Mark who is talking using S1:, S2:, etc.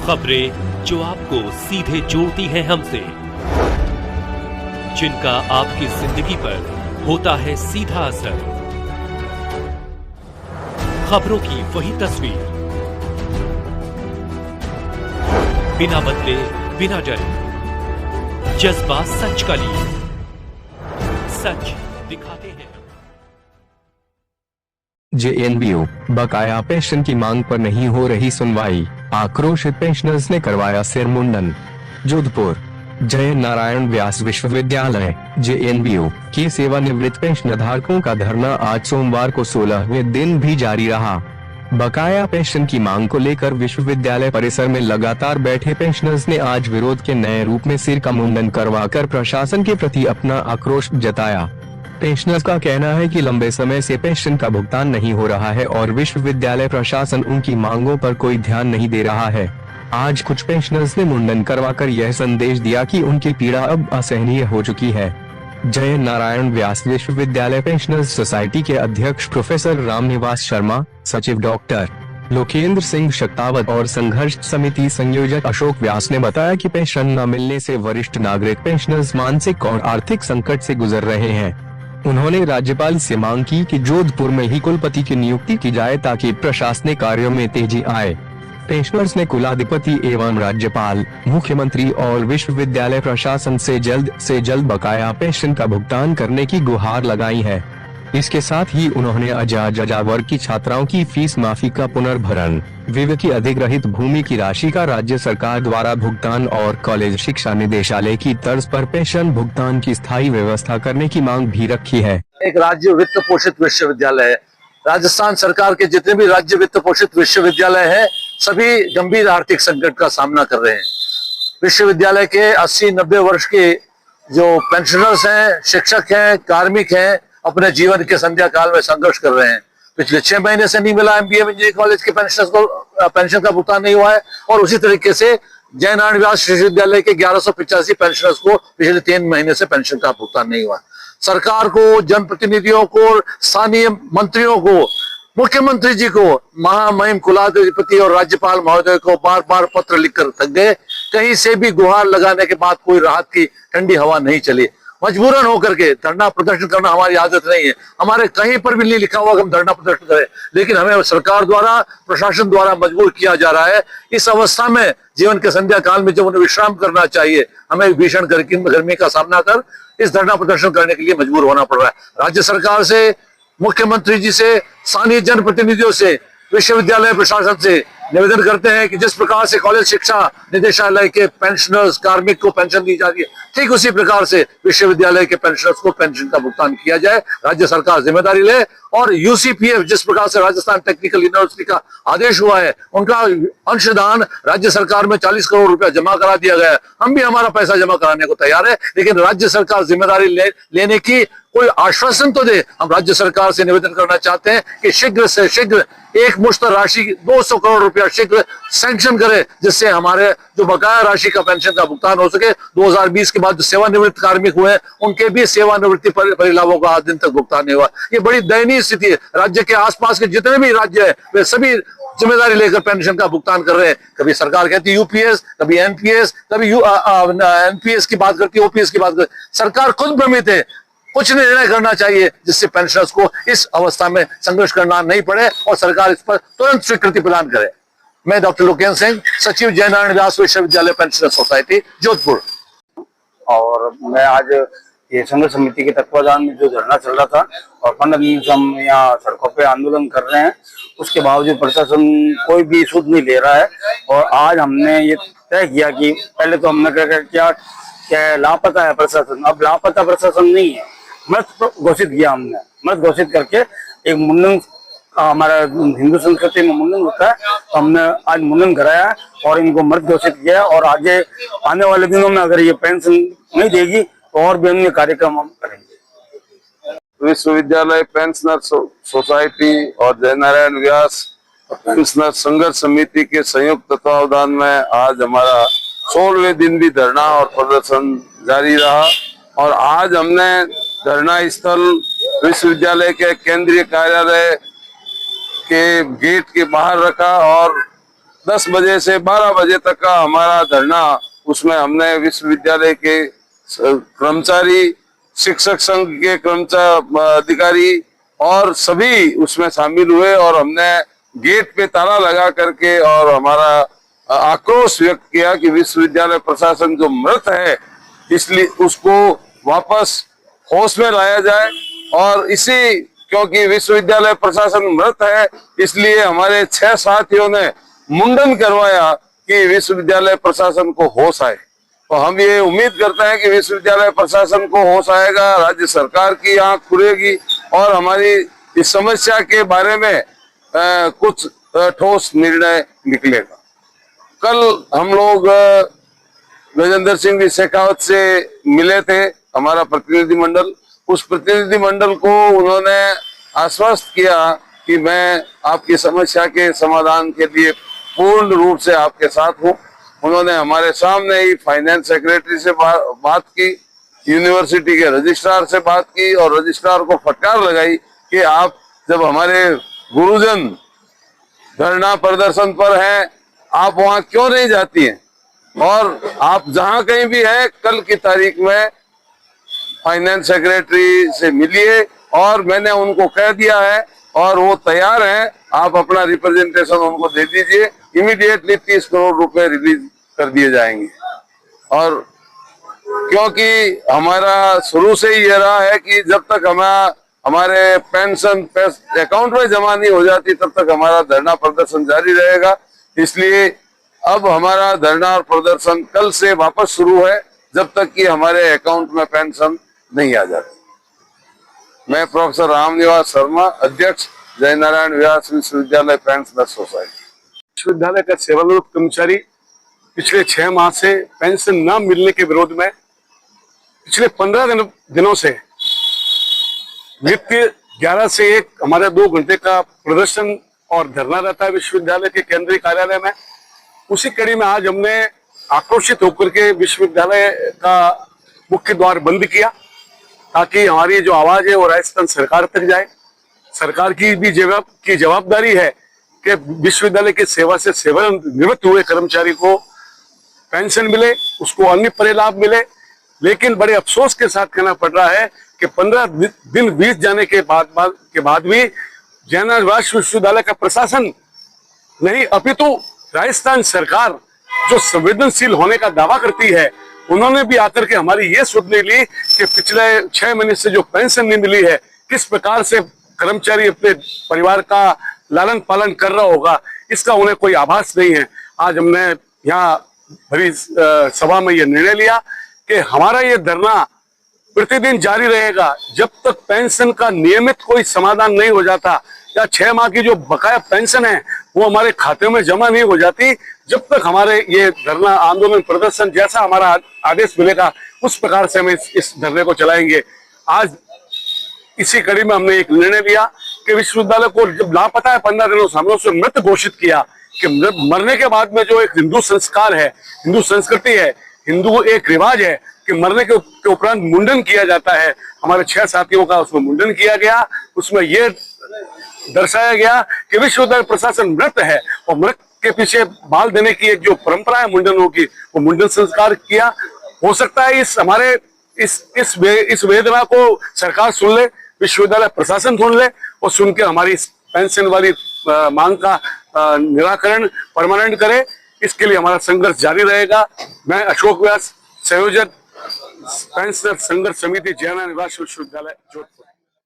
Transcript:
S1: खबरें जो आपको सीधे जोड़ती हैं हमसे, जिनका आपकी जिंदगी पर होता है सीधा असर। खबरों की वही तस्वीर, बिना बदले बिना डरे, जज्बा सच का लिए, सच दिखाते हैं।
S2: जेएनबीयू बकाया पेंशन की मांग पर नहीं हो रही सुनवाई, आक्रोशित पेंशनर्स ने करवाया सिर मुंडन। जोधपुर जय नारायण व्यास विश्वविद्यालय जेएनबीयू के सेवानिवृत्त पेंशनधारकों का धरना आज सोमवार को 16वें दिन भी जारी रहा। बकाया पेंशन की मांग को लेकर विश्वविद्यालय परिसर में लगातार बैठे पेंशनर्स ने आज विरोध के नए रूप में सिर का मुंडन करवाकर प्रशासन के प्रति अपना आक्रोश जताया। पेंशनर्स का कहना है कि लंबे समय से पेंशन का भुगतान नहीं हो रहा है और विश्वविद्यालय प्रशासन उनकी मांगों पर कोई ध्यान नहीं दे रहा है। आज कुछ पेंशनर्स ने मुंडन करवाकर यह संदेश दिया कि उनकी पीड़ा अब असहनीय हो चुकी है। जय नारायण व्यास विश्वविद्यालय पेंशनर्स सोसाइटी के अध्यक्ष प्रोफेसर रामनिवास शर्मा, सचिव डॉक्टर लोकेंद्र सिंह शक्तावत और संघर्ष समिति संयोजक अशोक व्यास ने बताया कि पेंशन न मिलने से वरिष्ठ नागरिक पेंशनर्स मानसिक और आर्थिक संकट से गुजर रहे हैं। उन्होंने राज्यपाल से मांग की कि जोधपुर में ही कुलपति की नियुक्ति की जाए ताकि प्रशासनिक कार्यों में तेजी आए। पेंशनर्स ने कुलाधिपति एवं राज्यपाल, मुख्यमंत्री और विश्वविद्यालय प्रशासन से जल्द बकाया पेंशन का भुगतान करने की गुहार लगाई है। इसके साथ ही उन्होंने अजा वर्ग की छात्राओं की फीस माफी का पुनर्भरण, विवेक की अधिग्रहित भूमि की राशि का राज्य सरकार द्वारा भुगतान और कॉलेज शिक्षा निदेशालय की तर्ज पर पेंशन भुगतान की स्थायी व्यवस्था करने की मांग भी रखी है।
S3: एक राज्य वित्त पोषित विश्वविद्यालय है। राजस्थान सरकार के जितने भी राज्य वित्त पोषित विश्वविद्यालय हैं, सभी गंभीर आर्थिक संकट का सामना कर रहे हैं। विश्वविद्यालय के 80-90 वर्ष के जो पेंशनर्स हैं, शिक्षक हैं, कार्मिक हैं, अपने जीवन के संध्या काल में संघर्ष कर रहे हैं। पिछले 6 महीने से नहीं मिला एमबीए इंजीनियरिंग कॉलेज के पेंशनर्स को पेंशन का भुगतान नहीं हुआ है और उसी तरीके से जय नारायण व्यास विश्वविद्यालय के 1185 पेंशनर्स को पिछले 3 महीने से पेंशन का भुगतान नहीं हुआ। सरकार को, जनप्रतिनिधियों को, स्थानीय मंत्रियों को, मुख्यमंत्री जी को, महामहिम कुलाधिपति और राज्यपाल महोदय को बार बार पत्र लिखकर थक गए। कहीं से भी गुहार लगाने के बाद कोई राहत की ठंडी हवा नहीं चली। मजबूरन होकर के धरना प्रदर्शन करना हमारी आदत नहीं है। हमारे कहीं पर भी नहीं लिखा हुआ कि हम धरना प्रदर्शन करें, लेकिन हमें सरकार द्वारा, प्रशासन द्वारा मजबूर किया जा रहा है। इस अवस्था में जीवन के संध्या काल में जब उन्हें विश्राम करना चाहिए, हमें भीषण गर्मी का सामना कर इस धरना प्रदर्शन करने के लिए मजबूर होना पड़ रहा है। राज्य सरकार से, मुख्यमंत्री जी से, स्थानीय जनप्रतिनिधियों से, विश्वविद्यालय प्रशासन से निवेदन करते हैं कि जिस प्रकार से कॉलेज शिक्षा निदेशालय के पेंशनर्स, कार्मिक को पेंशन दी जा रही है, ठीक उसी प्रकार से विश्वविद्यालय के पेंशनर्स को पेंशन का भुगतान किया जाए। राज्य सरकार जिम्मेदारी ले और यूसीपीएफ, जिस प्रकार से राजस्थान टेक्निकल यूनिवर्सिटी का आदेश हुआ है, उनका अंशदान राज्य सरकार में 40 करोड़ रुपया जमा करा दिया गया है। हम भी हमारा पैसा जमा कराने को तैयार है, लेकिन राज्य सरकार जिम्मेदारी लेने की कोई आश्वासन तो दे। हम राज्य सरकार से निवेदन करना चाहते हैं कि शीघ्र से शीघ्र एक मुश्त राशि 200 करोड़ रुपया शीघ्र सैंक्शन करे, जिससे हमारे जो बकाया राशि का पेंशन का भुगतान हो सके। 2020 के बाद जो सेवानिवृत्त कार्मिक हुए, उनके भी सेवानिवृत्ति परिलाभों का आज दिन तक भुगतान नहीं हुआ। ये बड़ी दयनीय स्थिति है। राज्य के आसपास के जितने भी राज्य है, वे सभी जिम्मेदारी लेकर पेंशन का भुगतान कर रहे हैं। कभी सरकार कहती है यूपीएस, कभी एनपीएस, कभी एनपीएस की बात करती है, ओपीएस की बात करती है। सरकार खुद भ्रमित है। कुछ निर्णय करना चाहिए जिससे पेंशनर्स को इस अवस्था में संघर्ष करना नहीं पड़े और सरकार इस पर तुरंत स्वीकृति प्रदान करे। मैं डॉक्टर लोकेंद्र सिंह, सचिव जय नारायण व्यास विश्वविद्यालय पेंशनर सोसाइटी, जोधपुर।
S4: और मैं आज ये संघर्ष समिति के तत्वाधान में जो धरना चल रहा था और 15 दिन से हम यहाँ सड़कों पे आंदोलन कर रहे हैं, उसके बावजूद प्रशासन कोई भी सुध नहीं ले रहा है। और आज हमने ये तय किया कि पहले तो हमने क्या लापता है प्रशासन, अब लापता प्रशासन नहीं है, मृत घोषित किया हमने। मृत घोषित करके एक मुंडन, हमारा हिंदू संस्कृति में मुंडन होता है, तो हमने आज मुंडन कराया और इनको मृत घोषित किया। और आगे आने वाले दिनों में अगर ये पेंशन नहीं देगी तो और भी अन्य कार्यक्रम हम करेंगे।
S5: विश्वविद्यालय पेंशनर सोसाइटी और जय नारायण व्यास पेंशनर संघर्ष समिति के संयुक्त तत्वावधान में आज हमारा 16वें दिन भी धरना और प्रदर्शन जारी रहा। और आज हमने धरना स्थल विश्वविद्यालय के केंद्रीय कार्यालय के गेट के बाहर रखा और 10 बजे से 12 बजे तक का हमारा धरना, उसमें हमने विश्वविद्यालय के कर्मचारी, शिक्षक संघ के कर्मचारी, अधिकारी और सभी उसमें शामिल हुए और हमने गेट पे ताला लगा करके और हमारा आक्रोश व्यक्त किया कि विश्वविद्यालय प्रशासन जो मृत है इसलिए उसको वापस होश में लाया जाए। और इसी क्योंकि विश्वविद्यालय प्रशासन मृत है इसलिए हमारे 6 साथियों ने मुंडन करवाया कि विश्वविद्यालय प्रशासन को होश आए। तो हम ये उम्मीद करते हैं कि विश्वविद्यालय प्रशासन को होश आएगा, राज्य सरकार की आंख खुलेगी और हमारी इस समस्या के बारे में कुछ ठोस निर्णय निकलेगा। कल हम लोग गजेंद्र सिंह जी शेखावत से मिले थे, हमारा प्रतिनिधिमंडल। उस प्रतिनिधिमंडल को उन्होंने आश्वस्त किया कि मैं आपकी समस्या के समाधान के लिए पूर्ण रूप से आपके साथ हूँ। उन्होंने हमारे सामने ही फाइनेंस सेक्रेटरी से बात की, यूनिवर्सिटी के रजिस्ट्रार से बात की और रजिस्ट्रार को फटकार लगाई कि आप जब हमारे गुरुजन धरना प्रदर्शन पर हैं, आप वहां क्यों नहीं जाती हैं? और आप जहां कहीं भी हैं, कल की तारीख में फाइनेंस सेक्रेटरी से मिलिए और मैंने उनको कह दिया है और वो तैयार हैं। आप अपना रिप्रेजेंटेशन उनको दे दीजिए, इमीडिएटली 30 करोड़ रुपए रिलीज कर दिए जाएंगे। और क्योंकि हमारा शुरू से ही ये रहा है कि जब तक हमारे पेंशन अकाउंट में जमा नहीं हो जाती तब तक हमारा धरना प्रदर्शन जारी रहेगा। इसलिए अब हमारा धरना और प्रदर्शन कल से वापस शुरू है जब तक कि हमारे अकाउंट में पेंशन नहीं आ जाती। मैं प्रोफेसर रामनिवास शर्मा, अध्यक्ष जय नारायण व्यास विश्वविद्यालय पेंशनर सोसाइटी।
S6: विश्वविद्यालय का सेवानिवृत्त कर्मचारी पिछले 6 माह से पेंशन न मिलने के विरोध में पिछले 15 दिनों से नित्य 11 से 1 हमारे 2 घंटे का प्रदर्शन और धरना रहता है विश्वविद्यालय के केंद्रीय कार्यालय में। उसी कड़ी में आज हमने आक्रोशित होकर के विश्वविद्यालय का मुख्य द्वार बंद किया ताकि हमारी जो आवाज है वो राजस्थान सरकार तक जाए। सरकार की भी जवाबदारी है कि विश्वविद्यालय की सेवा से सेवानिवृत्त हुए कर्मचारी को पेंशन मिले, उसको अन्य परिलाभ मिले। लेकिन बड़े अफसोस के साथ कहना पड़ रहा है कि 15 दिन बीत जाने के बाद भी जयनारायण व्यास विश्वविद्यालय का प्रशासन नहीं अपितु राजस्थान सरकार जो संवेदनशील होने का दावा करती है, उन्होंने भी आकर के हमारी ये सुनने ली कि पिछले 6 महीने से जो पेंशन नहीं मिली है, किस प्रकार से कर्मचारी अपने परिवार का लालन पालन कर रहा होगा, इसका उन्हें कोई आभास नहीं है। आज हमने यहाँ भरी सभा में ये निर्णय लिया कि हमारा ये धरना प्रतिदिन जारी रहेगा जब तक पेंशन का नियमित कोई समाधान नहीं हो जाता या 6 माह की जो बकाया पेंशन है वो हमारे खाते में जमा नहीं हो जाती। जब तक हमारे ये धरना आंदोलन प्रदर्शन जैसा हमारा आदेश मिलेगा उस प्रकार से हम इस धरने को चलाएंगे। आज इसी कड़ी में हमने एक निर्णय लिया कि विश्वविद्यालय को जब लापता है 15 दिनों से हमने उसे मृत घोषित किया कि मरने के बाद में जो एक हिंदू संस्कार है, हिंदू संस्कृति है, हिंदू एक रिवाज है कि मरने के उपरांत मुंडन किया जाता है। हमारे 6 साथियों का उसमें मुंडन किया गया। उसमें यह दर्शाया गया कि विश्वविद्यालय प्रशासन मृत है और मृत के पीछे बाल देने की एक जो परंपरा है मुंडनों की, वो मुंडन संस्कार किया। हो सकता है इस वेदना को सरकार सुन ले, विश्वविद्यालय प्रशासन सुन ले और सुन के हमारी पेंशन वाली मांग का निराकरण परमानेंट करे। इसके लिए हमारा संघर्ष जारी रहेगा। मैं अशोक व्यास, संयोजक पेंशनर संघर्ष समिति जय नारायण व्यास विश्वविद्यालय जोधपुर।